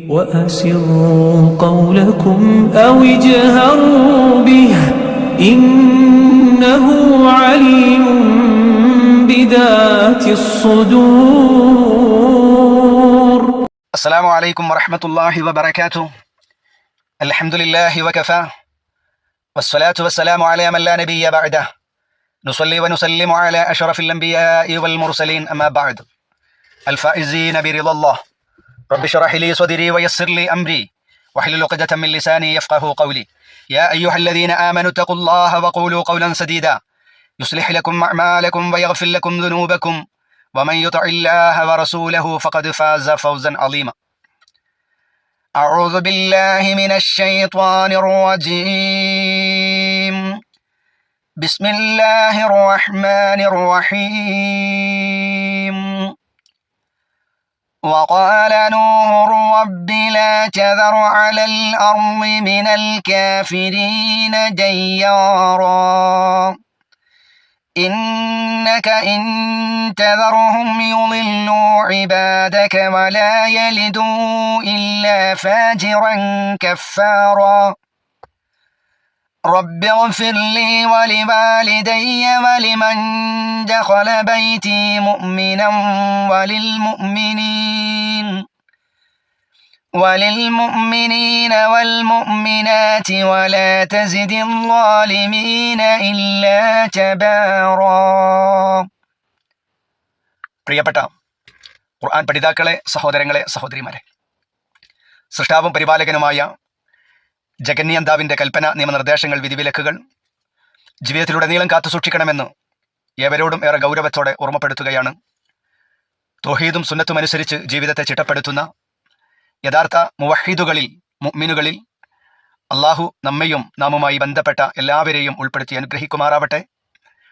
وأسروا قولكم أو اجهروا به إنه عليم بذات الصدور. السلام عليكم ورحمة الله وبركاته. الحمد لله وكفى والصلاة والسلام على من لا نبي بعده نصلي ونسلم على أشرف الأنبياء والمرسلين أما بعد الفائزين برضا الله رب اشرح لي صدري ويسر لي أمري واحلل عقدة من لساني يفقه قولي. يا أيها الذين آمنوا اتقوا الله وقولوا قولا سديدا يصلح لكم أعمالكم ويغفر لكم ذنوبكم ومن يطع الله ورسوله فقد فاز فوزا عظيما. أعوذ بالله من الشيطان الرجيم. بسم الله الرحمن الرحيم. وقال نوح رب لا تذر على الأرض من الكافرين ديارا إنك إن تذرهم يضلوا عبادك ولا يلدوا إلا فاجرا كفارا رب اغفر لي ولوالدي ولمن دخل بيتي مؤمنا وللمؤمنين والمؤمنات ولا تزد الظالمين إلا تبارا. പ്രിയപ്പെട്ട ഖുർആൻ പഠിതാക്കളെ, സഹോദരങ്ങളെ, സഹോദരിമാരെ, സൃഷ്ടാവും പരിപാലകനുമായ ജഗന്യന്താവിൻ്റെ കൽപ്പന, നിയമനിർദ്ദേശങ്ങൾ, വിധിവിലക്കുകൾ ജീവിതത്തിലുടനീളം കാത്തുസൂക്ഷിക്കണമെന്ന് ഏവരോടും ഏറെ ഗൗരവത്തോടെ ഓർമ്മപ്പെടുത്തുകയാണ്. തൗഹീദും സുന്നത്തും അനുസരിച്ച് ജീവിതത്തെ ചിട്ടപ്പെടുത്തുന്ന യഥാർത്ഥ മുവഹീദുകളിൽ, മുഅ്മിനുകളിൽ അള്ളാഹു നമ്മയും നാമുമായി ബന്ധപ്പെട്ട എല്ലാവരെയും ഉൾപ്പെടുത്തി അനുഗ്രഹിക്കുമാറാവട്ടെ.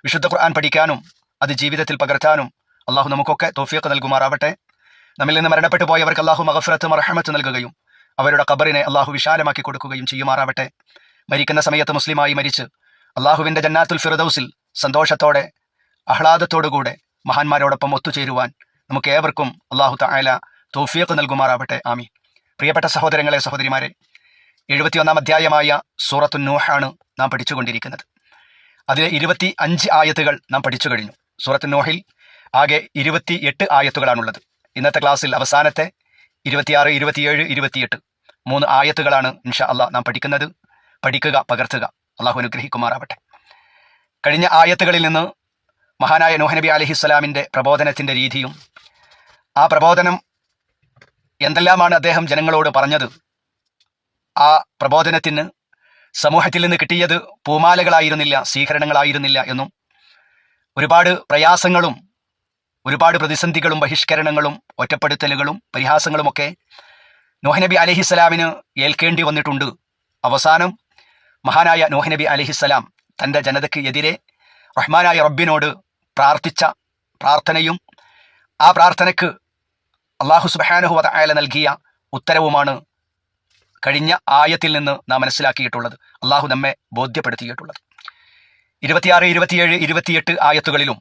വിശുദ്ധ ഖുർആൻ പഠിക്കാനും അത് ജീവിതത്തിൽ പകർത്താനും അള്ളാഹു നമുക്കൊക്കെ തൗഫീഖ് നൽകുമാറാവട്ടെ. നമ്മിൽ നിന്ന് മരണപ്പെട്ടു പോയവർക്ക് അള്ളാഹു മഗ്ഫിറത്ത് മർഹമത്ത് നൽകുകയും അവരുടെ ഖബറിനെ അള്ളാഹു വിശാലമാക്കി കൊടുക്കുകയും ചെയ്യുമാറാവട്ടെ. മരിക്കുന്ന സമയത്ത് മുസ്ലിമായി മരിച്ച് അള്ളാഹുവിൻ്റെ ജന്നാത്തുൽ ഫിർദൗസിൽ സന്തോഷത്തോടെ ആഹ്ലാദത്തോടുകൂടെ മഹാന്മാരോടൊപ്പം ഒത്തുചേരുവാൻ നമുക്ക് ഏവർക്കും അള്ളാഹു തആല തൗഫീഖ് നൽകുമാറാവട്ടെ. ആമീൻ. പ്രിയപ്പെട്ട സഹോദരങ്ങളെ, സഹോദരിമാരെ, 71-ാം അധ്യായമായ സൂറത്തു നൂഹാണ് നാം പഠിച്ചുകൊണ്ടിരിക്കുന്നത്. അതിലെ 25 ആയത്തുകൾ നാം പഠിച്ചു കഴിഞ്ഞു. സൂറത്തു നൂഹിൽ ആകെ 28 ആയത്തുകളാണുള്ളത്. ഇന്നത്തെ ക്ലാസ്സിൽ അവസാനത്തെ 26, 27, 28 3 ആയത്തുകളാണ് ഇൻഷാ അള്ളാഹ് നാം പഠിക്കുന്നത്. പഠിക്കുക, പകർത്തുക. അള്ളാഹു അനുഗ്രഹിക്കുമാറാവട്ടെ. കഴിഞ്ഞ ആയത്തുകളിൽ നിന്ന് മഹാനായ നൂഹ് നബി അലൈഹിസ്സലാമിൻ്റെ പ്രബോധനത്തിൻ്റെ രീതിയും ആ പ്രബോധനം എന്തെല്ലാമാണ് അദ്ദേഹം ജനങ്ങളോട് പറഞ്ഞത്, ആ പ്രബോധനത്തിന് സമൂഹത്തിൽ നിന്ന് കിട്ടിയത് പൂമാലകളായിരുന്നില്ല, സ്വീകരണങ്ങളായിരുന്നില്ല എന്നും ഒരുപാട് പ്രയാസങ്ങളും ഒരുപാട് പ്രതിസന്ധികളും ബഹിഷ്കരണങ്ങളും ഒറ്റപ്പെടുത്തലുകളും പരിഹാസങ്ങളുമൊക്കെ നൂഹ് നബി അലൈഹിസ്സലാമിന് ഏൽക്കേണ്ടി വന്നിട്ടുണ്ട്. അവസാനം മഹാനായ നൂഹ് നബി അലൈഹിസ്സലാം തൻ്റെ ജനതയ്ക്ക് എതിരെ റഹ്മാനായ റബ്ബിനോട് പ്രാർത്ഥിച്ച പ്രാർത്ഥനയും ആ പ്രാർത്ഥനയ്ക്ക് അള്ളാഹു സുബ്ഹാനഹു വ തആല നൽകിയ ഉത്തരവുമാണ് കഴിഞ്ഞ ആയത്തിൽ നിന്ന് നാം മനസ്സിലാക്കിയിട്ടുള്ളത്, അള്ളാഹു നമ്മെ ബോധ്യപ്പെടുത്തിയിട്ടുള്ളത്. 26, 27, 28 ആയത്തുകളിലും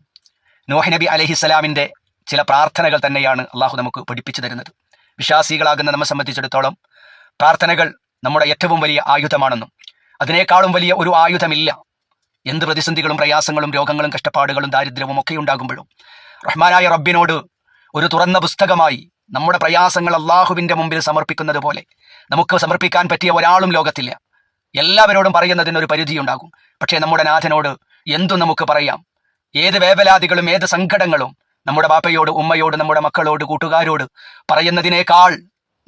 നൂഹ് നബി അലൈഹിസ്സലാമിൻ്റെ ചില പ്രാർത്ഥനകൾ തന്നെയാണ് അള്ളാഹു നമുക്ക് പഠിപ്പിച്ചു തരുന്നത്. വിശ്വാസികളാകുന്ന നമ്മെ സംബന്ധിച്ചിടത്തോളം പ്രാർത്ഥനകൾ നമ്മുടെ ഏറ്റവും വലിയ ആയുധമാണെന്നും അതിനേക്കാളും വലിയ ഒരു ആയുധമില്ല. എന്ത് പ്രതിസന്ധികളും പ്രയാസങ്ങളും രോഗങ്ങളും കഷ്ടപ്പാടുകളും ദാരിദ്ര്യവും ഒക്കെ ഉണ്ടാകുമ്പോഴും റഹ്മാനായ റബ്ബിനോട് ഒരു തുറന്ന പുസ്തകമായി നമ്മുടെ പ്രയാസങ്ങൾ അള്ളാഹുവിൻ്റെ മുമ്പിൽ സമർപ്പിക്കുന്നത് പോലെ നമുക്ക് സമർപ്പിക്കാൻ പറ്റിയ ഒരാളും ലോകത്തില്ല. എല്ലാവരോടും പറയുന്നതിനൊരു പരിധിയുണ്ടാകും. പക്ഷേ നമ്മുടെ നാഥനോട് എന്തും നമുക്ക് പറയാം. ഏത് വേവലാതികളും ഏത് സങ്കടങ്ങളും നമ്മുടെ ബാപ്പയോട്, ഉമ്മയോട്, നമ്മുടെ മക്കളോട്, കൂട്ടുകാരോട് പറയുന്നതിനേക്കാൾ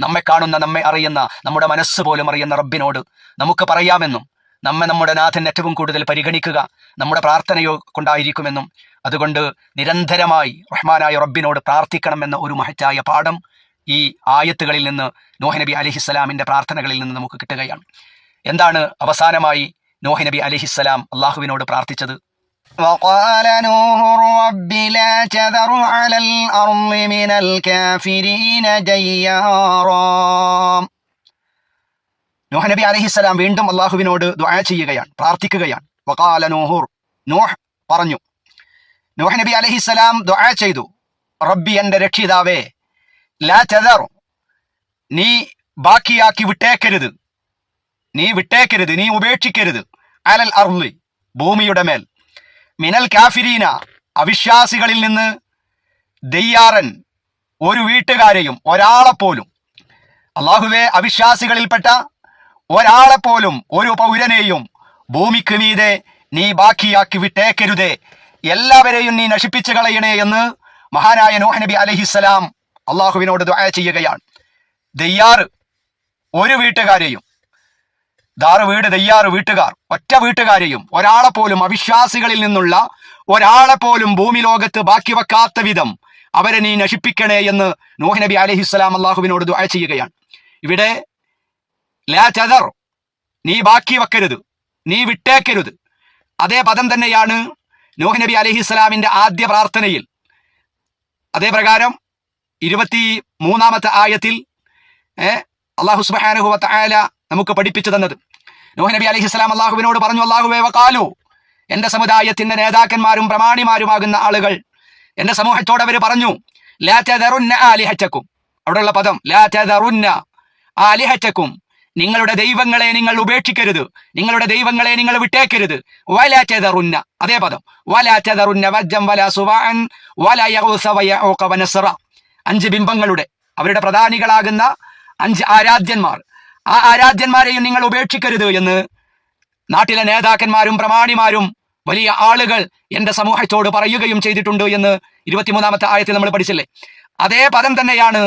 നമ്മെ കാണുന്ന, നമ്മെ അറിയുന്ന, നമ്മുടെ മനസ്സ് പോലും അറിയുന്ന റബ്ബിനോട് നമുക്ക് പറയാമെന്നും നമ്മുടെ നാഥൻ ഏറ്റവും കൂടുതൽ പരിഗണിക്കുക നമ്മുടെ പ്രാർത്ഥനയോ കൊണ്ടായിരിക്കുമെന്നും അതുകൊണ്ട് നിരന്തരമായി റഹ്മാനായ റബ്ബിനോട് പ്രാർത്ഥിക്കണമെന്ന ഒരു മഹത്തായ പാഠം ഈ ആയത്തുകളിൽ നിന്ന്, നൂഹ് നബി അലൈഹിസ്സലാമിൻ്റെ പ്രാർത്ഥനകളിൽ നിന്ന് നമുക്ക് കിട്ടുകയാണ്. എന്താണ് അവസാനമായി നൂഹ് നബി അലൈഹിസ്സലാം അള്ളാഹുവിനോട് പ്രാർത്ഥിച്ചത്? وقال نوح رب لا تذر على الأرض من الكافرين ديارا. നൂഹ് നബി അലൈഹിസ്സലാം വീണ്ടും അള്ളാഹുവിനോട് ദുആ ചെയ്യുകയാണ്, പ്രാർത്ഥിക്കുകയാണ്. വഖാല നൂഹ് പറഞ്ഞു, നൂഹ് നബി അലൈഹിസ്സലാം ദുആ ചെയ്തു, റബ്ബി, എൻ്റെ രക്ഷിതാവേ, ലാ തദർ, നീ ബാക്കിയാക്കി വിട്ടേക്കരുത്, നീ ഉപേക്ഷിക്കരുത്. അലൽ അർളി, ഭൂമിയുടെ മേൽ, മിനൽ കാഫിരീന, അവിശ്വാസികളിൽ നിന്ന്, ദയ്യാറൻ, ഒരു വീട്ടുകാരെയും, ഒരാളെപ്പോലും. അള്ളാഹുവേ, അവിശ്വാസികളിൽപ്പെട്ട ഒരാളെപ്പോലും, ഒരു പൗരനെയും ഭൂമിക്ക് മീതെ നീ ബാക്കിയാക്കി വിട്ടേക്കരുതേ, എല്ലാവരെയും നീ നശിപ്പിച്ചു കളയണേ എന്ന് മഹാനായ നൂഹ് നബി അലൈഹിസ്സലാം അള്ളാഹുവിനോട് ദുആ ചെയ്യുകയാണ്. ദയ്യാർ, ഒരു വീട്ടുകാരെയും, ദയ്യാറ് വീട്ടുകാർ, ഒറ്റ വീട്ടുകാരെയും, ഒരാളെ പോലും, അവിശ്വാസികളിൽ നിന്നുള്ള ഒരാളെ പോലും ഭൂമി ലോകത്ത് ബാക്കി വെക്കാത്ത വിധം അവരെ നീ നശിപ്പിക്കണേ എന്ന് നൂഹ് നബി അലൈഹിസ്സലാം അള്ളാഹുവിനോട് ദുആ ചെയ്യുകയാണ്. ഇവിടെ ലാ തദർ, നീ ബാക്കി വെക്കരുത്, നീ വിട്ടേക്കരുത്. അതേ പദം തന്നെയാണ് നൂഹ് നബി അലൈഹിസ്സലാമിന്റെ ആദ്യ പ്രാർത്ഥനയിൽ. അതേ പ്രകാരം 23-ാമത്തെ ആയത്തിൽ അല്ലാഹു സുബ്ഹാനഹു വ തആല നമുക്ക് പഠിപ്പിച്ചു തന്നത്, നൂഹ് നബി അലൈഹിസ്സലാം അള്ളാഹുവിനോട് പറഞ്ഞു, അല്ലാഹുവേ വഖാലു, എന്റെ സമുദായത്തിന്റെ നേതാക്കന്മാരും പ്രമാണിമാരുമാകുന്ന ആളുകൾ, എന്റെ സമൂഹത്തോട് അവർ പറഞ്ഞു, ലാ തദറുന്ന ആലിഹതക്കും, അവിടെയുള്ള പദം ലാ തദറുന്ന ആലിഹതക്കും, നിങ്ങളുടെ ദൈവങ്ങളെ നിങ്ങൾ ഉപേക്ഷിക്കരുത്, നിങ്ങളുടെ ദൈവങ്ങളെ നിങ്ങൾ വിട്ടേക്കരുത്. വലാ തദറുന്ന, അതേ പദം, വലാ തദറുന്ന വജ്ജൻ വലാ സുവാഅൻ വലാ യഗൂസ വയഊഖ വനസ്റ, 5 ബിംബങ്ങളുടെ, അവരുടെ പ്രധാനികളാകുന്ന 5 ആരാധ്യന്മാർ, ആ ആരാധ്യന്മാരെയും നിങ്ങൾ ഉപേക്ഷിക്കരുത് എന്ന് നാട്ടിലെ നേതാക്കന്മാരും പ്രമാണിമാരും വലിയ ആളുകൾ എന്റെ സമൂഹത്തോട് പറയുകയും ചെയ്തിട്ടുണ്ട് എന്ന് 23-ാമത്തെ ആയത്തിൽ നമ്മൾ പഠിച്ചില്ലേ. അതേ പദം തന്നെയാണ്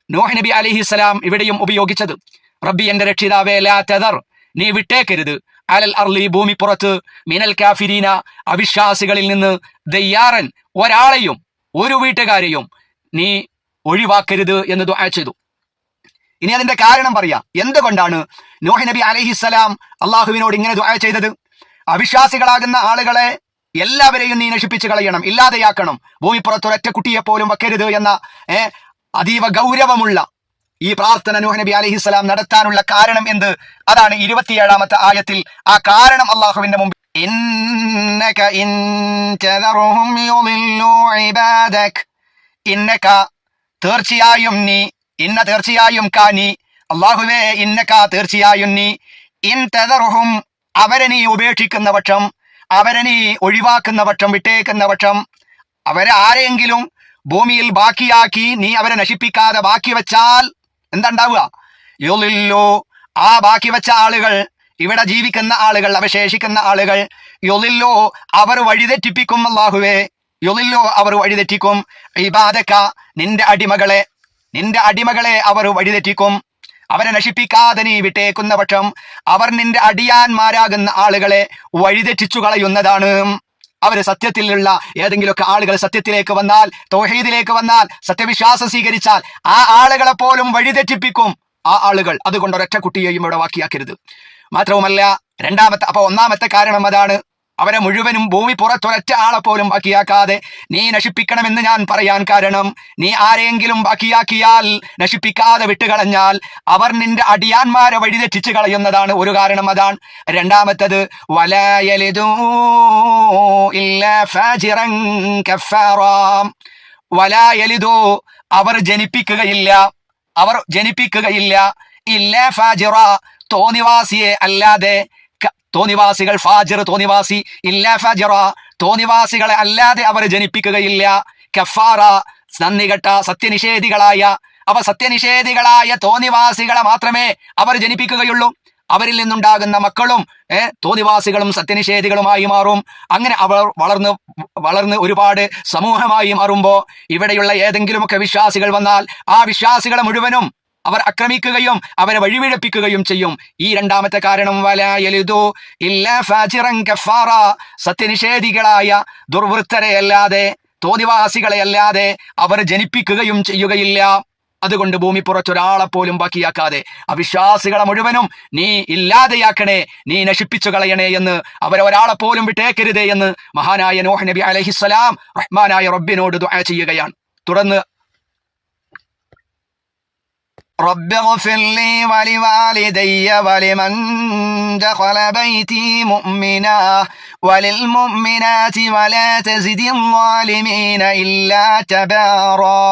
നൂഹ് നബി അലൈഹിസ്സലാം ഇവിടെയും ഉപയോഗിച്ചത്. റബ്ബി, എന്റെ രക്ഷിതാവേ, ലാ തദർ, നീ വിട്ടേക്കരുത്, അലൽ അർളി, ഭൂമി പുറത്ത്, മിനൽ കാഫിരീന, അവിശ്വാസികളിൽ നിന്ന്, ദയ്യാറൻ, ഒരാളെയും, ഒരു വീട്ടുകാരെയും നീ ഒഴിവാക്കരുത് എന്ന് ദുആ ചെയ്തു. ഇനി അതിന്റെ കാരണം പറയാം. എന്തുകൊണ്ടാണ് നൂഹ് നബി അലൈഹിസ്സലാം അള്ളാഹുവിനോട് ഇങ്ങനെ ദുആ ചെയ്തത്? അവിശ്വാസികളാകുന്ന ആളുകളെ എല്ലാവരെയും നീ നശിപ്പിച്ചു കളയണം, ഇല്ലാതെയാക്കണം, ഭൂമിപ്പുറത്ത് ഒരൊറ്റ കുട്ടിയെ പോലും വെക്കരുത് എന്ന അതീവ ഗൗരവമുള്ള ഈ പ്രാർത്ഥന നൂഹ് നബി അലൈഹിസ്സലാം നടത്താനുള്ള കാരണം എന്ത്? അതാണ് 27-ാമത്തെ ആയത്തിൽ ആ കാരണം അള്ളാഹുവിന്റെ മുമ്പിൽ, ഇന്നക ഇൻ തദറുഹും യുളില്ലു ഇബാദക, ഇന്നക, തീർച്ചയായും നീ, ഇന്ന തീർച്ചയായും കാനി, അള്ളാഹുവേ ഇന്നക തീർച്ചയായും നീ, ഇൻ തദറുഹും, അവരെ നീ ഉപേക്ഷിക്കുന്ന പക്ഷം, അവരെ നീ ഒഴിവാക്കുന്ന പക്ഷം, വിട്ടേക്കുന്ന പക്ഷം, അവരെ ആരെങ്കിലും ഭൂമിയിൽ ബാക്കിയാക്കി നീ അവരെ നശിപ്പിക്കാതെ ബാക്കി വെച്ചാൽ എന്താ ഉണ്ടാവുക? യുളില്ലു, ആ ബാക്കി വെച്ച ആളുകൾ, ഇവിടെ ജീവിക്കുന്ന ആളുകൾ, അവശേഷിക്കുന്ന ആളുകൾ, യുളില്ലു, അവർ വഴിതെറ്റിപ്പിക്കും. അല്ലാഹുവേ, യുളില്ലു, അവർ വഴിതെറ്റിക്കും. ഇബാദക, നിന്റെ അടിമകളെ അവർ വഴിതെറ്റിക്കും. അവരെ നശിപ്പിക്കാതെ നീ വിട്ടേക്കുന്ന പക്ഷം അവർ നിന്റെ അടിയാന്മാരാകുന്ന ആളുകളെ വഴിതെറ്റിച്ചു കളയുന്നതാണ്. അവർ സത്യത്തിലുള്ള ഏതെങ്കിലുമൊക്കെ ആളുകൾ സത്യത്തിലേക്ക് വന്നാൽ, തൗഹീദിലേക്ക് വന്നാൽ, സത്യവിശ്വാസം സ്വീകരിച്ചാൽ ആ ആളുകളെ പോലും വഴിതെറ്റിപ്പിക്കും ആ ആളുകൾ. അതുകൊണ്ട് ഒരൊറ്റ കുട്ടിയെയും ഇവിടെ ബാക്കിയാക്കരുത്. മാത്രവുമല്ല, ഒന്നാമത്തെ കാരണം അതാണ്, അവരെ മുഴുവനും ഭൂമി പുറത്തൊരൊറ്റ ആളെ പോലും ബാക്കിയാക്കാതെ നീ നശിപ്പിക്കണമെന്ന് ഞാൻ പറയാൻ കാരണം, നീ ആരെങ്കിലും ബാക്കിയാക്കിയാൽ, നശിപ്പിക്കാതെ വിട്ടുകളഞ്ഞാൽ അവർ നിന്റെ അടിയാന്മാരെ വഴിതെറ്റിച്ച് കളയുന്നതാണ്. ഒരു കാരണം അതാണ്. രണ്ടാമത്തത്, വലാ യലിദൂ ഇല്ലാ ഫാജിറൻ കഫാറാ, വലാ യലിദൂ, അവർ ജനിപ്പിക്കുകയില്ല, ഇല്ലാ ഫാജിറ, തോന്നിവാസിയെ അല്ലാതെ, തോന്നിവാസികൾ, ഫാജിർ തോന്നിവാസി, ഇല്ലാ ഫാജിറ, തോന്നിവാസികളെ അല്ലാതെ അവർ ജനിപ്പിക്കുകയില്ല. കഫാറ, നന്ദികെട്ട സത്യനിഷേധികളായ തോന്നിവാസികളെ മാത്രമേ അവർ ജനിപ്പിക്കുകയുള്ളൂ. അവരിൽ നിന്നുണ്ടാകുന്ന മക്കളും തോന്നിവാസികളും സത്യനിഷേധികളുമായി മാറും. അങ്ങനെ അവർ വളർന്ന് ഒരുപാട് സമൂഹമായി മാറുമ്പോൾ ഇവിടെയുള്ള ഏതെങ്കിലുമൊക്കെ വിശ്വാസികൾ വന്നാൽ ആ വിശ്വാസികളെ മുഴുവനും അവർ ആക്രമിക്കുകയും അവരെ വഴിപിഴപ്പിക്കുകയും ചെയ്യും. ഈ രണ്ടാമത്തെ കാരണം, വലാ യലിദൂ ഇല്ലാ ഫാജിറൻ കഫാറ, സത്യനിഷേധികളായ ദുർവൃത്തരെ അല്ലാതെ, തോന്നിവാസികളെ അല്ലാതെ അവർ ജനിപ്പിക്കുകയും ചെയ്യുകയില്ല. അതുകൊണ്ട് ഭൂമി പുറത്തൊരാളെ പോലും ബാക്കിയാക്കാതെ അവിശ്വാസികളെ മുഴുവനും നീ ഇല്ലാതെയാക്കണേ, നീ നശിപ്പിച്ചു കളയണേ എന്ന്, അവരെ ഒരാളെ പോലും വിട്ടേക്കരുതേ എന്ന് മഹാനായ നൂഹ് നബി അലൈഹിസ്സലാം റഹ്മാനായ റബ്ബിനോട് ദുആ ചെയ്യുകയാണ്. തുടർന്ന് رب اغفر لي ولوالدي ولمن دخل بيتي مؤمنا وللمؤمنات ولا تزد الظالمين إلا تبارا.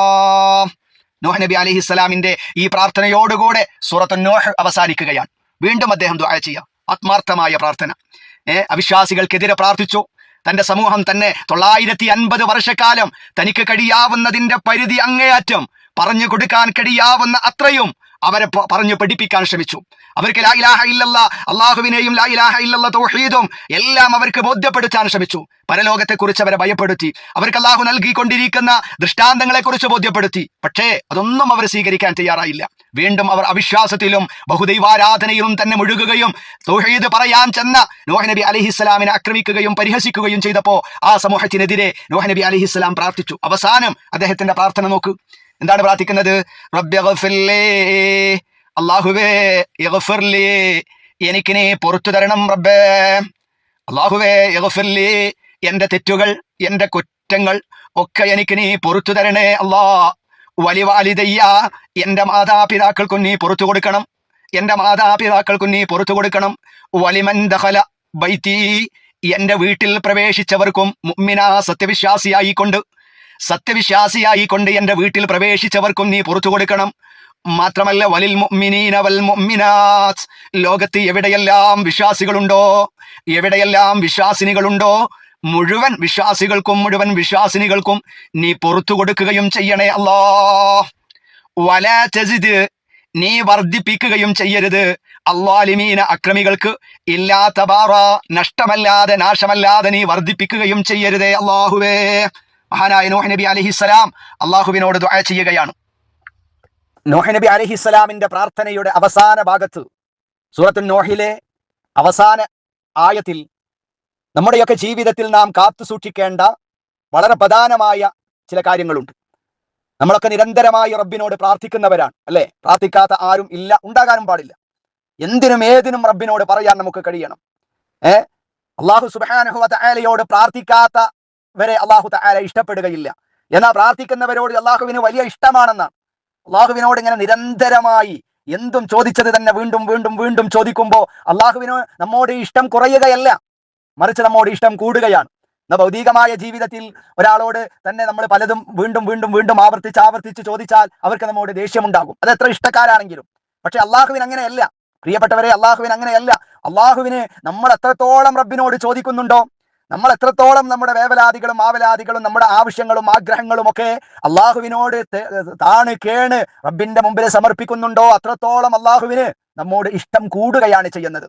നൂഹ് നബി അലൈഹിസ്സലാമിന്റെ ഈ പ്രാർത്ഥനയോടുകൂടെ സൂറത്തുൻ നൂഹ് അവസാനിക്കുകയാണ്. വീണ്ടും അദ്ദേഹം ദുആ ചെയ്യുക, ആത്മാർത്ഥമായ പ്രാർത്ഥന. അവിശ്വാസികൾക്കെതിരെ പ്രാർത്ഥിച്ചു. തന്റെ സമൂഹം തന്നെ 950 വർഷക്കാലം തനിക്ക് കഴിയാവുന്നതിന്റെ പരിധി അങ്ങേയറ്റം പറഞ്ഞു കൊടുക്കാൻ കഴിയാവുന്ന അത്രയും അവരെ പറഞ്ഞു പഠിപ്പിക്കാൻ ശ്രമിച്ചു. അവർക്ക് ലാ ഇലാഹ ഇല്ലല്ലാഹ്, അള്ളാഹുവിനെയും ലാ ഇലാഹ ഇല്ലല്ലാഹ് തൗഹീദും എല്ലാം അവർക്ക് ബോധ്യപ്പെടുത്താൻ ശ്രമിച്ചു. പരലോകത്തെക്കുറിച്ച് അവരെ ഭയപ്പെടുത്തി. അവർക്ക് അള്ളാഹു നൽകിക്കൊണ്ടിരിക്കുന്ന ദൃഷ്ടാന്തങ്ങളെക്കുറിച്ച് ബോധ്യപ്പെടുത്തി. പക്ഷേ അതൊന്നും അവർ സ്വീകരിക്കാൻ തയ്യാറായില്ല. വീണ്ടും അവർ അവിശ്വാസത്തിലും ബഹുദൈവാരാധനയിലും തന്നെ മുഴുകുകയും തൗഹീദ് പറയാൻ ചെന്ന നൂഹ് നബി അലൈഹിസ്സലാമിനെ ആക്രമിക്കുകയും പരിഹസിക്കുകയും ചെയ്തപ്പോൾ ആ സമൂഹത്തിനെതിരെ നൂഹ് നബി അലൈഹിസ്സലാം പ്രാർത്ഥിച്ചു. അവസാനം അദ്ദേഹത്തിന്റെ പ്രാർത്ഥന നോക്കൂ, എന്താണ് പ്രാർത്ഥിക്കുന്നത്? റബ്ബിഗ്ഫിർലി, അല്ലാഹുവേ ഇഗ്ഫിർലി, എനിക്ക് നീ പുറത്തു തരണം റബ്ബേ. അല്ലാഹുവേ ഇഗ്ഫിർലി, എന്റെ തെറ്റുകൾ എന്റെ കുറ്റങ്ങൾ ഒക്കെ എനിക്ക് നീ പുറത്തു തരണേ അല്ലാ. വലിവാലിദയ്യ, എന്റെ മാതാപിതാക്കൾക്കും നീ പുറത്തു കൊടുക്കണം, എന്റെ മാതാപിതാക്കൾക്കും നീ പുറത്തു കൊടുക്കണം. വലിമൻ ദഖല ബൈതി, എന്റെ വീട്ടിൽ പ്രവേശിച്ചവർക്കും മുഅ്മിന, സത്യവിശ്വാസിയായിക്കൊണ്ട് എന്റെ വീട്ടിൽ പ്രവേശിച്ചവർക്കും നീ പുറത്തു കൊടുക്കണം. മാത്രമല്ല വലിൽ മുഅ്മിനീന വൽ മുഅ്മിനാത്ത്, ലോകത്ത് എവിടെയെല്ലാം വിശ്വാസികളുണ്ടോ, എവിടെയെല്ലാം വിശ്വാസിനികളുണ്ടോ, മുഴുവൻ വിശ്വാസികൾക്കും മുഴുവൻ വിശ്വാസിനികൾക്കും നീ പുറത്തു കൊടുക്കുകയും ചെയ്യണേ അല്ലാ. വലാ തസിദ്, നീ വർദ്ധിപ്പിക്കുകയും ചെയ്യരുത്, അല്ലാലിമീന, അക്രമികൾക്ക്, ഇല്ലാ തബാറ, നഷ്ടമല്ലാതെ നാശമല്ലാതെ നീ വർദ്ധിപ്പിക്കുകയും ചെയ്യരുതേ അല്ലാഹുവേ. മഹാനായ നൂഹ് നബി അലൈഹിസ്സലാം അള്ളാഹുവിനോട് ദുആ ചെയ്യുകയാണ്. നൂഹ് നബി അലൈഹിസ്സലാമിന്റെ പ്രാർത്ഥനയുടെ അവസാന ഭാഗത്ത് സൂറത്തുൻ നൂഹിലെ അവസാന ആയത്തിൽ നമ്മുടെയൊക്കെ ജീവിതത്തിൽ നാം കാത്തു സൂക്ഷിക്കേണ്ട വളരെ പ്രധാനമായ ചില കാര്യങ്ങളുണ്ട്. നമ്മളൊക്കെ നിരന്തരമായി റബ്ബിനോട് പ്രാർത്ഥിക്കുന്നവരാണ്, അല്ലെ? പ്രാർത്ഥിക്കാത്ത ആരും ഇല്ല, ഉണ്ടാകാനും പാടില്ല. എന്തിനും ഏതിനും റബ്ബിനോട് പറയാൻ നമുക്ക് കഴിയണം. അല്ലാഹു സുബ്ഹാനഹു വ തആലയോട് പ്രാർത്ഥിക്കാത്തവരെ അല്ലാഹു തആല ഇഷ്ടപ്പെടുകയില്ല. എന്നാൽ പ്രാർത്ഥിക്കുന്നവരോട് അല്ലാഹുവിന് വലിയ ഇഷ്ടമാണെന്നാണ്. അല്ലാഹുവിനോട് ഇങ്ങനെ നിരന്തരമായി എന്തും ചോദിച്ചത് തന്നെ വീണ്ടും വീണ്ടും വീണ്ടും ചോദിക്കുമ്പോൾ അല്ലാഹുവിന് നമ്മോട് ഇഷ്ടം കുറയുകയല്ല, മറിച്ച് നമ്മോട് ഇഷ്ടം കൂടുകയാണ്. ഭൗതികമായ ജീവിതത്തിൽ ഒരാളോട് തന്നെ നമ്മൾ പലതും വീണ്ടും വീണ്ടും വീണ്ടും ആവർത്തിച്ച് ചോദിച്ചാൽ അവർക്ക് നമ്മോട് ദേഷ്യമുണ്ടാകും, അത് എത്ര ഇഷ്ടക്കാരാണെങ്കിലും. പക്ഷെ അള്ളാഹുവിന് അങ്ങനെയല്ല പ്രിയപ്പെട്ടവരെ, അള്ളാഹുവിന് അങ്ങനെയല്ല. അള്ളാഹുവിന് നമ്മൾ എത്രത്തോളം റബ്ബിനോട് ചോദിക്കുന്നുണ്ടോ, നമ്മൾ എത്രത്തോളം നമ്മുടെ വേവലാദികളും ആവലാദികളും നമ്മുടെ ആവശ്യങ്ങളും ആഗ്രഹങ്ങളും ഒക്കെ അള്ളാഹുവിനോട് താണ് കേണ് റബ്ബിന്റെ മുമ്പിൽ സമർപ്പിക്കുന്നുണ്ടോ, അത്രത്തോളം അള്ളാഹുവിന് നമ്മോട് ഇഷ്ടം കൂടുകയാണ് ചെയ്യുന്നത്.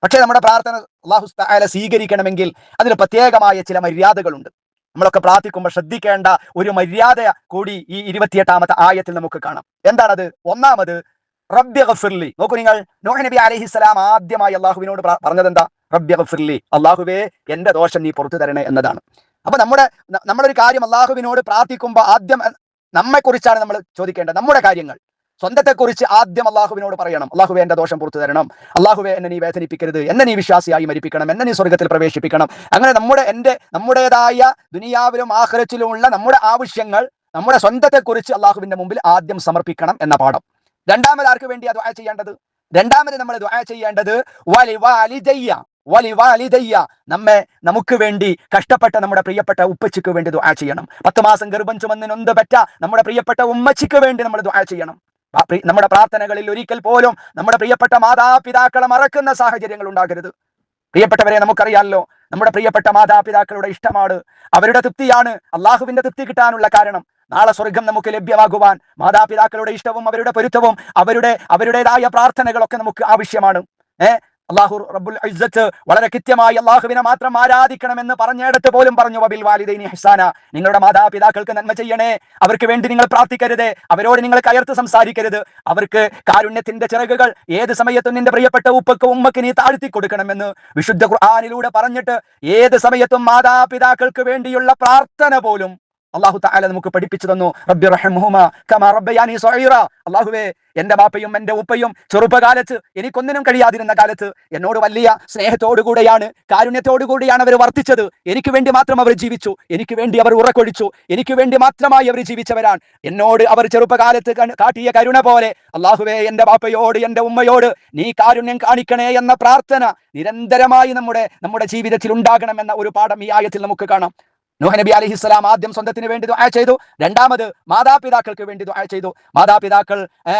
പക്ഷേ നമ്മുടെ പ്രാർത്ഥന അല്ലാഹു തആല സ്വീകരിക്കണമെങ്കിൽ അതിന് പ്രത്യേകമായ ചില മര്യാദകളുണ്ട്. നമ്മളൊക്കെ പ്രാർത്ഥിക്കുമ്പോൾ ശ്രദ്ധിക്കേണ്ട ഒരു മര്യാദ കൂടി ഈ 28ാമത്തെ ആയത്തിൽ നമുക്ക് കാണാം. എന്താണത്? ഒന്നാമത് റബ്ബിഗ്ഫിർലി. നോക്കൂ നിങ്ങൾ, നൂഹ് നബി അലൈഹിസ്സലാം ആദ്യമായി അള്ളാഹുവിനോട് പറഞ്ഞത് എന്താ? റബ്ബിഗ്ഫിർലി, അള്ളാഹുവേ എന്റെ ദോഷം നീ പുറത്തു തരണേ എന്നതാണ്. അപ്പൊ നമ്മളൊരു കാര്യം അള്ളാഹുവിനോട് പ്രാർത്ഥിക്കുമ്പോൾ ആദ്യം നമ്മെ കുറിച്ചാണ് നമ്മൾ ചോദിക്കേണ്ടത്. നമ്മുടെ കാര്യങ്ങൾ, സ്വന്തത്തെക്കുറിച്ച് ആദ്യം അള്ളാഹുവിനോട് പറയണം. അള്ളാഹുവേ എന്റെ ദോഷം പുറത്തു തരണം, അള്ളാഹുവേ എന്നെ നീ വേദനിപ്പിക്കരുത്, എന്നെ നീ വിശ്വാസിയായി മരിപ്പിക്കണം, എന്നെ നീ സ്വർഗത്തിൽ പ്രവേശിപ്പിക്കണം. അങ്ങനെ നമ്മുടേതായ ദുനിയാവിലും ആഖിറത്തിലുമുള്ള നമ്മുടെ ആവശ്യങ്ങൾ, നമ്മുടെ സ്വന്തത്തെക്കുറിച്ച് അള്ളാഹുവിന്റെ മുമ്പിൽ ആദ്യം സമർപ്പിക്കണം എന്ന പാഠം. രണ്ടാമത് ആർക്ക് വേണ്ടിയാ ദുആ ചെയ്യേണ്ടത്? രണ്ടാമത് നമ്മൾ ദുആ ചെയ്യേണ്ടത് വലിവാലിദയ്യ, നമുക്ക് വേണ്ടി കഷ്ടപ്പെട്ട നമ്മുടെ പ്രിയപ്പെട്ട ഉപ്പച്ചിക്ക് വേണ്ടി ദുആ ചെയ്യണം. 10 മാസം ഗർഭം ചുമന്ന് നൊന്ത് പറ്റ നമ്മുടെ പ്രിയപ്പെട്ട ഉമ്മച്ചിക്ക് വേണ്ടി നമ്മൾ ദുആ ചെയ്യണം. നമ്മുടെ പ്രാർത്ഥനകളിൽ ഒരിക്കൽ പോലും നമ്മുടെ പ്രിയപ്പെട്ട മാതാപിതാക്കളെ മറക്കുന്ന സാഹചര്യങ്ങൾ ഉണ്ടാകരുത്. പ്രിയപ്പെട്ടവരെ, നമുക്കറിയാമല്ലോ നമ്മുടെ പ്രിയപ്പെട്ട മാതാപിതാക്കളുടെ ഇഷ്ടമാണ്, അവരുടെ തൃപ്തിയാണ് അള്ളാഹുവിന്റെ തൃപ്തി കിട്ടാനുള്ള കാരണം. നാളെ സ്വർഗം നമുക്ക് ലഭ്യമാകുവാൻ മാതാപിതാക്കളുടെ ഇഷ്ടവും അവരുടെ പൊരുത്തവും അവരുടേതായ പ്രാർത്ഥനകളൊക്കെ നമുക്ക് ആവശ്യമാണ്. അല്ലാഹു റബ്ബുൽ ഇസ്സത്ത് വളരെ കൃത്യമായി അള്ളാഹുവിനെ മാത്രം ആരാധിക്കണമെന്ന് പറഞ്ഞിടത്ത് പോലും പറഞ്ഞു, വബിൽ വാലിദൈനി ഇഹ്സാന, നിങ്ങളുടെ മാതാപിതാക്കൾക്ക് നന്മ ചെയ്യണേ, അവർക്ക് വേണ്ടി നിങ്ങൾ പ്രാർത്ഥിക്കരുത്, അവരോട് നിങ്ങൾ കയർത്ത് സംസാരിക്കരുത്, അവർക്ക് കാരുണ്യത്തിന്റെ ചിറകുകൾ ഏത് സമയത്തും നിന്റെ പ്രിയപ്പെട്ട ഉപ്പക്ക് ഉമ്മക്ക് നീ താഴ്ത്തി കൊടുക്കണമെന്ന് വിശുദ്ധ ഖുർആനിലൂടെ പറഞ്ഞിട്ട് ഏത് സമയത്തും മാതാപിതാക്കൾക്ക് വേണ്ടിയുള്ള പ്രാർത്ഥന പോലും അല്ലാഹു തആല നമുക്ക് പഠിപ്പിച്ചു തന്നു. റബ്ബി റഹ്മഹുമാ കമാ റബ്ബയാനി സഗീറ, അല്ലാഹുവേ എന്റെ ബാപ്പയും എന്റെ ഉപ്പയും ചെറുപ്പകാലത്ത് എനിക്കൊന്നിനും കഴിയാതിരുന്ന കാലത്ത് എന്നോട് വലിയ സ്നേഹത്തോടുകൂടെയാണ്, കാരുണ്യത്തോടുകൂടിയാണ് അവർ വർത്തിച്ചത്. എനിക്ക് വേണ്ടി മാത്രം അവർ ജീവിച്ചു, എനിക്ക് വേണ്ടി അവർ ഉറക്കൊഴിച്ചു, എനിക്ക് വേണ്ടി മാത്രമായി അവർ ജീവിച്ചവരാണ്. എന്നോട് അവർ ചെറുപ്പകാലത്ത് കാട്ടിയ കരുണ പോലെ അല്ലാഹുവേ എന്റെ ബാപ്പയോട് എന്റെ ഉമ്മയോട് നീ കാരുണ്യം കാണിക്കണേ എന്ന പ്രാർത്ഥന നിരന്തരമായി നമ്മുടെ ജീവിതത്തിൽ ഉണ്ടാകണമെന്ന ഒരു പാഠം ഈ ആയത്തിൽ നമുക്ക് കാണാം. നൂഹ് നബി അലൈഹിസ്സലാം ആദ്യം സ്വന്തത്തിന് വേണ്ടി ദുആ ചെയ്തു, രണ്ടാമത് മാതാപിതാക്കൾക്ക് വേണ്ടി ദുആ ചെയ്തു. മാതാപിതാക്കൾ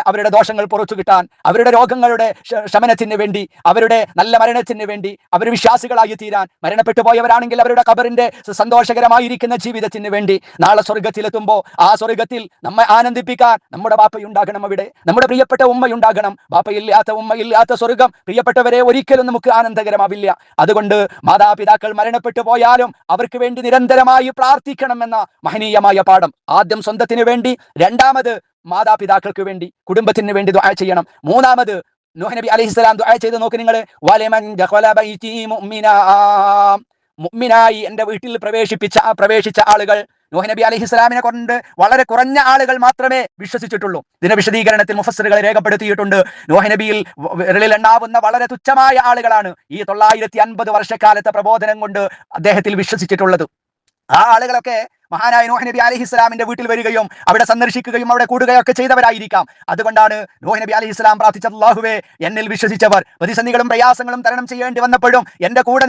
അവരുടെ ദോഷങ്ങൾ പുറത്തു കിട്ടാൻ, അവരുടെ രോഗങ്ങളുടെ ശമനത്തിന് വേണ്ടി, അവരുടെ നല്ല മരണത്തിന് വേണ്ടി, അവർ വിശ്വാസികളായി തീരാൻ, മരണപ്പെട്ടു പോയവരാണെങ്കിൽ അവരുടെ ഖബറിന്റെ സന്തോഷകരമായിരിക്കുന്ന ജീവിതത്തിന് വേണ്ടി, നാളെ സ്വർഗത്തിലെത്തുമ്പോൾ ആ സ്വർഗത്തിൽ നമ്മെ ആനന്ദിപ്പിക്കാൻ നമ്മുടെ ബാപ്പയുണ്ടാകണം, അവിടെ നമ്മുടെ പ്രിയപ്പെട്ട ഉമ്മയുണ്ടാകണം. ബാപ്പയില്ലാത്ത ഉമ്മയില്ലാത്ത സ്വർഗം പ്രിയപ്പെട്ടവരെ ഒരിക്കലും നമുക്ക് ആനന്ദകരമാവില്ല. അതുകൊണ്ട് മാതാപിതാക്കൾ മരണപ്പെട്ടു പോയാലും അവർക്ക് വേണ്ടി നിരന്തരമായി പ്രാർത്ഥിക്കണമെന്ന മഹനീയമായ പാഠം. ആദ്യം സ്വന്തത്തിന് വേണ്ടി, രണ്ടാമത് മാതാപിതാക്കൾക്ക് വേണ്ടി, കുടുംബത്തിന് വേണ്ടി ദുആ ചെയ്യണം. മൂന്നാമത് നൂഹ് നബി അലൈഹിസ്സലാം ദുആ ചെയ്ത് നോക്ക് നിങ്ങൾ, വലമൻ ദഖല ബൈതി മുഅ്മിനായി എന്റെ വീട്ടിൽ പ്രവേശിച്ച ആളുകൾ. നൂഹ് നബി അലൈഹിസ്സലാമിനെ കൊണ്ട് വളരെ കുറഞ്ഞ ആളുകൾ മാത്രമേ വിശ്വസിച്ചിട്ടുള്ളൂ. ഇതിന്റെ വിശദീകരണത്തിൽ മുഫസ്സിറുകൾ രേഖപ്പെടുത്തിയിട്ടുണ്ട്. നൂഹ് നബിയിൽ വിരലിൽ എണ്ണാവുന്ന വളരെ തുച്ഛമായ ആളുകളാണ് ഈ 950 വർഷക്കാലത്തെ പ്രബോധനം കൊണ്ട് അദ്ദേഹത്തിൽ വിശ്വസിച്ചിട്ടുള്ളത്. ആ ആളുകളൊക്കെ മഹാനായ നൂഹ് നബി അലൈഹിസ്സലാമിന്റെ വീട്ടിൽ വരികയും അവിടെ സന്ദർശിക്കുകയും അവിടെ കൂടുകയൊക്കെ ചെയ്തവരായിരിക്കാം. അതുകൊണ്ടാണ് നൂഹ് നബി അലൈഹിസ്സലാം പ്രാർത്ഥിച്ചത്, അല്ലാഹുവേ എന്നിൽ വിശ്വസിച്ചവർ പ്രതിസന്ധികളും പ്രയാസങ്ങളും തരണം ചെയ്യേണ്ടി വന്നപ്പോഴും എന്റെ കൂടെ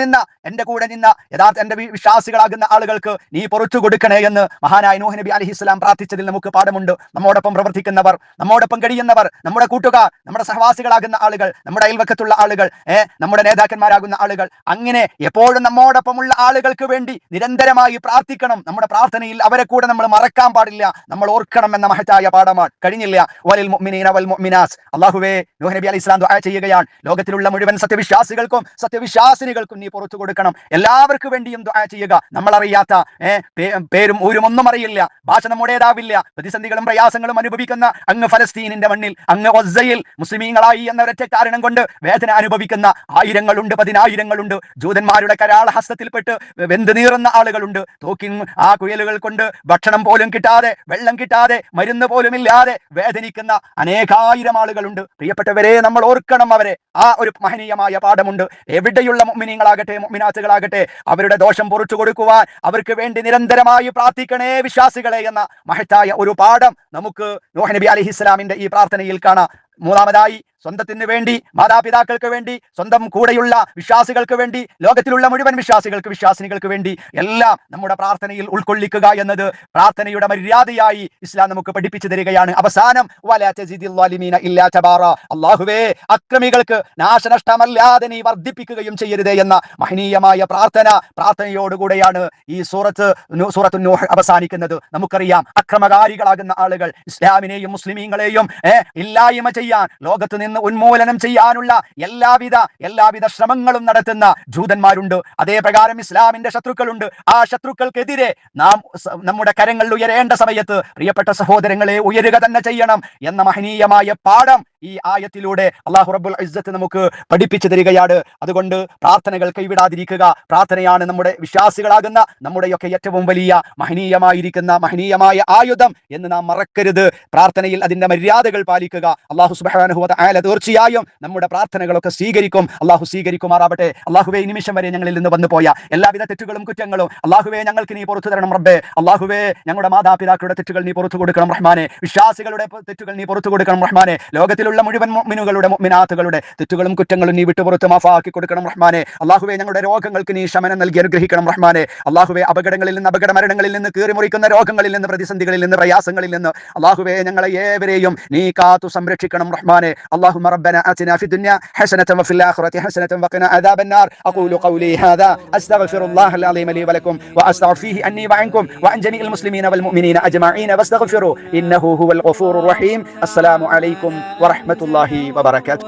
നിന്ന യഥാർത്ഥ എന്റെ വിശ്വാസികളാകുന്ന ആളുകൾക്ക് നീ പുറത്തു കൊടുക്കണേ എന്ന് മഹാനായ നൂഹ് നബി അലൈഹിസ്സലാം പ്രാർത്ഥിച്ചതിൽ നമുക്ക് പാഠമുണ്ട്. നമ്മോടൊപ്പം പ്രവർത്തിക്കുന്നവർ, നമ്മോടൊപ്പം കഴിയുന്നവർ, നമ്മുടെ കൂട്ടുകാർ, നമ്മുടെ സഹവാസികളാകുന്ന ആളുകൾ, നമ്മുടെ അയൽവക്കത്തുള്ള ആളുകൾ, നമ്മുടെ നേതാക്കന്മാരാകുന്ന ആളുകൾ, അങ്ങനെ എപ്പോഴും നമ്മോടൊപ്പമുള്ള ആളുകൾക്ക് വേണ്ടി നിരന്തരമായി പ്രാർത്ഥിക്കണം. നമ്മുടെ പ്രാർത്ഥനയിൽ അവരെ കൂടെ നമ്മൾ മറക്കാൻ പാടില്ല, നമ്മൾ ഓർക്കണം എന്ന മഹത്തായ പാഠമാണ്. കഴിഞ്ഞില്ല, വലിൽ മുഅ്മിനീന വൽ മുഅ്മിനാത്ത്. അല്ലാഹുവേ, നൂഹ് നബി അലൈഹി സ്വലാം ദുആ ചെയ്യുകയാണ്, ലോകത്തിലുള്ള മുഴുവൻ സത്യവിശ്വാസികൾക്കും സത്യവിശ്വാസിനികൾക്കും നീ പുറത്തു കൊടുക്കണം. എല്ലാവർക്കും വേണ്ടിയും ദുആ ചെയ്യുക. നമ്മൾ അറിയാത്ത പേരും ഊരും ഒന്നും അറിയില്ല, ഭാഷ നമ്മുടേതാവില്ല, പ്രതിസന്ധികളും പ്രയാസങ്ങളും അനുഭവിക്കുന്ന അങ്ങ് ഫലസ്തീനിന്റെ മണ്ണിൽ, അങ്ങ് ഒസ്സയിൽ മുസ്ലിമീങ്ങളായി എന്ന ഒരൊറ്റ കാരണം കൊണ്ട് വേദന അനുഭവിക്കുന്ന ആയിരങ്ങളുണ്ട്, പതിനായിരങ്ങളുണ്ട്. ജൂതന്മാരുടെ കരാള ഹസ്തത്തിൽപ്പെട്ട് വെന്ത് നീറുന്ന ആളുകളുണ്ട്. ആ കുയലുകൾ കൊണ്ട് ഭക്ഷണം പോലും കിട്ടാതെ, വെള്ളം കിട്ടാതെ, മരുന്ന് പോലും ഇല്ലാതെ വേദനിക്കുന്ന അനേകായിരം ആളുകളുണ്ട്. പ്രിയപ്പെട്ടവരെ, നമ്മൾ ഓർക്കണം അവരെ. ആ ഒരു മഹനീയമായ പാഠമുണ്ട്. എവിടെയുള്ള മുഅ്മിനീങ്ങളാകട്ടെ മുഅ്മിനാത്തുകളാകട്ടെ, അവരുടെ ദോഷം പുറത്തു കൊടുക്കുവാൻ അവർക്ക് വേണ്ടി നിരന്തരമായി പ്രാർത്ഥിക്കണേ വിശ്വാസികളെ എന്ന മഹത്തായ ഒരു പാഠം നമുക്ക് നൂഹ് നബി അലൈഹിസ്സലാമിന്റെ ഈ പ്രാർത്ഥനയിൽ കാണാം. മൂന്നാമതായി, സ്വന്തത്തിന് വേണ്ടി, മാതാപിതാക്കൾക്ക് വേണ്ടി, സ്വന്തം കൂടെയുള്ള വിശ്വാസികൾക്ക് വേണ്ടി, ലോകത്തിലുള്ള മുഴുവൻ വിശ്വാസിനികൾക്ക് വേണ്ടി എല്ലാം നമ്മുടെ പ്രാർത്ഥനയിൽ ഉൾക്കൊള്ളിക്കുക എന്നത് പ്രാർത്ഥനയുടെ മര്യാദയായി ഇസ്ലാം നമുക്ക് പഠിപ്പിച്ചു തരികയാണ്. അവസാനം, വലാ തസിദിൽ ളാലിമീന ഇല്ലാ തബാറാ. അല്ലാഹുവേ, അക്രമികൾക്ക് നാശനഷ്ടമല്ലാതെ നീ വർദ്ധിപ്പിക്കുകയും ചെയ്യരുതേ എന്ന മഹനീയമായ പ്രാർത്ഥനയോടുകൂടെയാണ് ഈ സൂറത്തു നൂഹ് അവസാനിക്കുന്നത്. നമുക്കറിയാം, അക്രമകാരികളാകുന്ന ആളുകൾ ഇസ്ലാമിനെയും മുസ്ലിമീങ്ങളെയും ഇല്ലായ്മ ചെയ്യാൻ, ലോകത്ത് നിന്ന് ഉന്മൂലനം ചെയ്യാനുള്ള എല്ലാവിധ ശ്രമങ്ങളും നടത്തുന്ന ജൂതന്മാരുണ്ട്. അതേ പ്രകാരം ഇസ്ലാമിന്റെ ശത്രുക്കളുണ്ട്. ആ ശത്രുക്കൾക്കെതിരെ നാം നമ്മുടെ കരങ്ങൾ ഉയരേണ്ട സമയത്ത് പ്രിയപ്പെട്ട സഹോദരങ്ങളെ ഉയരുക തന്നെ ചെയ്യണം എന്ന മഹനീയമായ പാഠം ഈ ആയത്തിലൂടെ അല്ലാഹു റബ്ബുൽ ഇസ്സത്ത് നമുക്ക് പഠിപ്പിച്ചു തരികയാണ്. അതുകൊണ്ട് പ്രാർത്ഥനകൾ കൈവിടാതിരിക്കുക. പ്രാർത്ഥനയാണ് നമ്മുടെ വിശ്വാസികളാകുന്ന നമ്മുടെയൊക്കെ ഏറ്റവും വലിയ മഹനീയമായ ആയുധം എന്ന് നാം മറക്കരുത്. പ്രാർത്ഥനയിൽ അതിന്റെ മര്യാദകൾ പാലിക്കുക. അല്ലാഹു സുബ്ഹാനഹു വ തആല തീർച്ചയായും നമ്മുടെ പ്രാർത്ഥനകളൊക്കെ സ്വീകരിക്കും. അല്ലാഹു സ്വീകരിക്കുമാറാവട്ടെ. അല്ലാഹുവേ, ഈ നിമിഷം വരെ ഞങ്ങളിൽ നിന്ന് വന്നുപോയ എല്ലാവിധ തെറ്റുകളും കുറ്റങ്ങളും അല്ലാഹുവേ ഞങ്ങൾക്ക് നീ പുറത്തു തരണം റബ്ബേ. അല്ലാഹുവേ, ഞങ്ങളുടെ മാതാപിതാക്കളുടെ തെറ്റുകൾ നീ പുറത്തു കൊടുക്കണം റഹ്മാനെ. വിശ്വാസികളുടെ തെറ്റുകൾ നീ പുറത്തു കൊടുക്കണം റഹ്മാനെ. ലോകത്തിലുള്ള മുഴുവൻ മുഅ്മിനുകളുടെ മുഅ്മിനാത്തുകളുടെ തെറ്റുകളും കുറ്റങ്ങളും നീ വിട്ടുപുറത്ത് മാഫാക്കി കൊടുക്കണം റഹ്മാനെ. അല്ലാഹുവേ, ഞങ്ങളുടെ രോഗങ്ങൾക്ക് നീ ശമനം നൽകി അനുഗ്രഹിക്കണം റഹ്മാനെ. അല്ലാഹുവേ, അപകടങ്ങളിൽ നിന്ന്, അപകട മരണങ്ങളിൽ നിന്ന്, കീറിമുറിക്കുന്ന രോഗങ്ങളിൽ നിന്ന്, പ്രതിസന്ധികളിൽ നിന്ന്, പ്രയാസങ്ങളിൽ നിന്ന് അല്ലാഹുവേ ഞങ്ങളെ ഏവരെയും നീ കാത്തു സംരക്ഷിക്കണം റഹ്മാനെ. اللهم ربنا آتنا في الدنيا حسنة وفي الآخرة حسنة وقنا عذاب النار. أقول قولي هذا أستغفر الله العظيم لي ولكم وأستغفره عني وعنكم وعن جميع المسلمين والمؤمنين أجمعين واستغفروا إنه هو الغفور الرحيم. السلام عليكم ورحمة الله وبركاته.